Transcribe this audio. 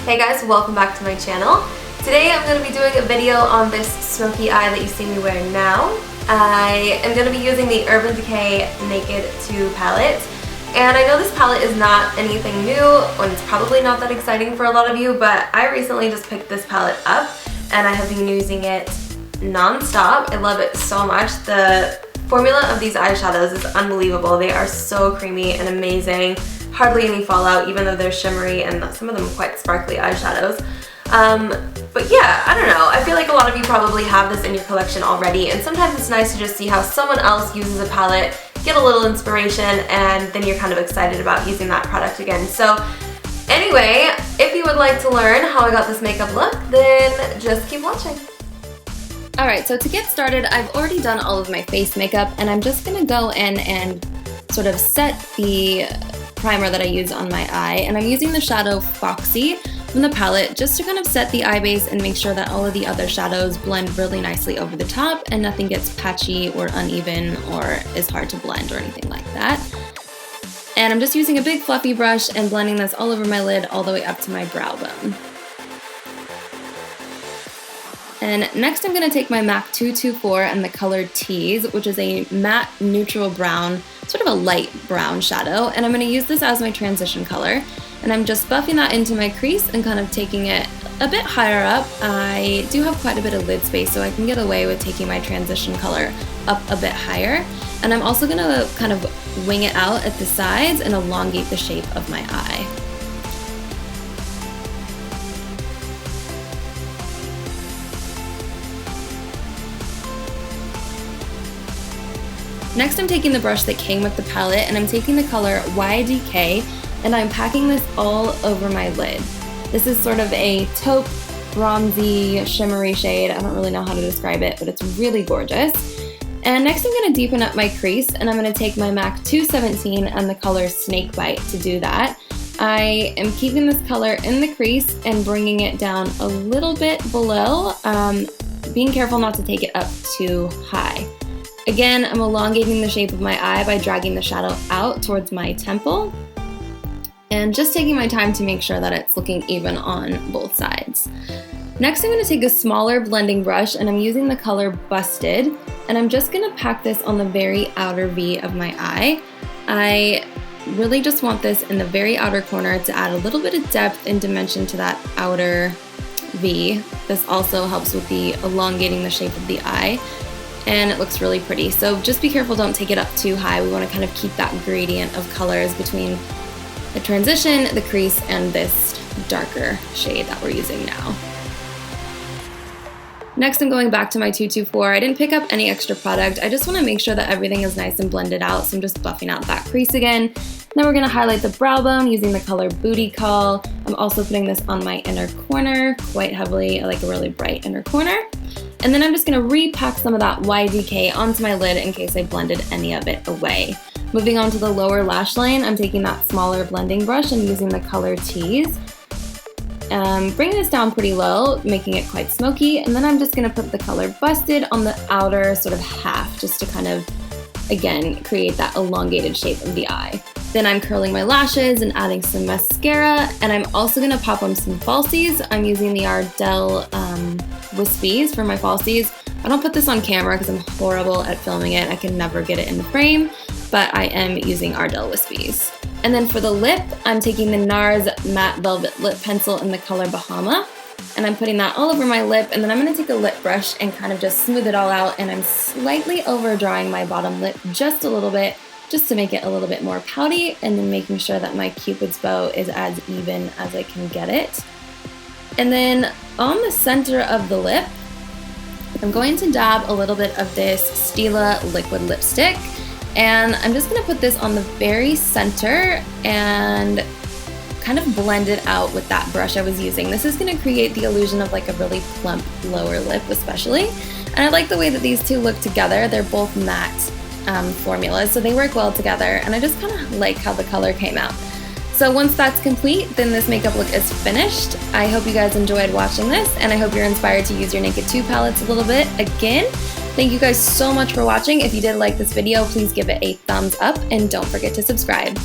Hey guys, welcome back to my channel. Today I'm going to be doing a video on this Smokey Eye that you see me wearing now. I am going to be using the Urban Decay Naked 2 palette. And I know this palette is not anything new, and it's probably not that exciting for a lot of you, but I recently just picked this palette up and I have been using it non-stop. I love it so much. The formula of these eyeshadows is unbelievable. They are so creamy and amazing. Hardly any fallout, even though they're shimmery and some of them quite sparkly eyeshadows. But yeah, I don't know. I feel like a lot of you probably have this in your collection already, and sometimes it's nice to just see how someone else uses a palette, get a little inspiration, and then you're kind of excited about using that product again. So anyway, if you would like to learn how I got this makeup look, then just keep watching. Alright, so to get started, I've already done all of my face makeup, and I'm just going to go in and sort of set the primer that I use on my eye, and I'm using the shadow Foxy from the palette just to kind of set the eye base and make sure that all of the other shadows blend really nicely over the top and nothing gets patchy or uneven or is hard to blend or anything like that. And I'm just using a big fluffy brush and blending this all over my lid all the way up to my brow bone. And next I'm going to take my MAC 224 and the color Tease, which is a matte neutral brown, sort of a light brown shadow, and I'm going to use this as my transition color. And I'm just buffing that into my crease and kind of taking it a bit higher up. I do have quite a bit of lid space, so I can get away with taking my transition color up a bit higher. And I'm also going to kind of wing it out at the sides and elongate the shape of my eye. Next, I'm taking the brush that came with the palette, and I'm taking the color Decay, and I'm packing this all over my lid. This is sort of a taupe, bronzy, shimmery shade. I don't really know how to describe it, but it's really gorgeous. And next I'm going to deepen up my crease, and I'm going to take my MAC 217 and the color Snakebite to do that. I am keeping this color in the crease and bringing it down a little bit below, being careful not to take it up too high. Again, I'm elongating the shape of my eye by dragging the shadow out towards my temple and just taking my time to make sure that it's looking even on both sides. Next, I'm going to take a smaller blending brush, and I'm using the color Busted, and I'm just going to pack this on the very outer V of my eye. I really just want this in the very outer corner to add a little bit of depth and dimension to that outer V. This also helps with the elongating the shape of the eye, and it looks really pretty. So just be careful, don't take it up too high. We want to kind of keep that gradient of colors between the transition, the crease, and this darker shade that we're using now. Next, I'm going back to my 224. I didn't pick up any extra product. I just want to make sure that everything is nice and blended out, so I'm just buffing out that crease again. Now we're going to highlight the brow bone using the color Booty Call. I'm also putting this on my inner corner quite heavily. I like a really bright inner corner. And then I'm just going to repack some of that YDK onto my lid in case I blended any of it away. Moving on to the lower lash line, I'm taking that smaller blending brush and using the color Tease. Bringing this down pretty low, making it quite smoky, and then I'm just going to put the color Busted on the outer sort of half just to kind of, again, create that elongated shape of the eye. Then I'm curling my lashes and adding some mascara, and I'm also going to pop on some falsies. I'm using the Ardell Whispies for my falsies. I don't put this on camera because I'm horrible at filming it. I can never get it in the frame, but I am using Ardell Whispies. And then for the lip, I'm taking the NARS Matte Velvet Lip Pencil in the color Bahama, and I'm putting that all over my lip, and then I'm going to take a lip brush and kind of just smooth it all out, and I'm slightly overdrawing my bottom lip just a little bit, just to make it a little bit more pouty, and then making sure that my Cupid's bow is as even as I can get it. And then on the center of the lip, I'm going to dab a little bit of this Stila liquid lipstick, and I'm just going to put this on the very center and kind of blend it out with that brush I was using. This is going to create the illusion of like a really plump lower lip especially, and I like the way that these two look together. They're both matte formulas, so they work well together, and I just kind of like how the color came out. So once that's complete, then this makeup look is finished. I hope you guys enjoyed watching this, and I hope you're inspired to use your Naked 2 palettes a little bit again. Thank you guys so much for watching. If you did like this video, please give it a thumbs up, and don't forget to subscribe.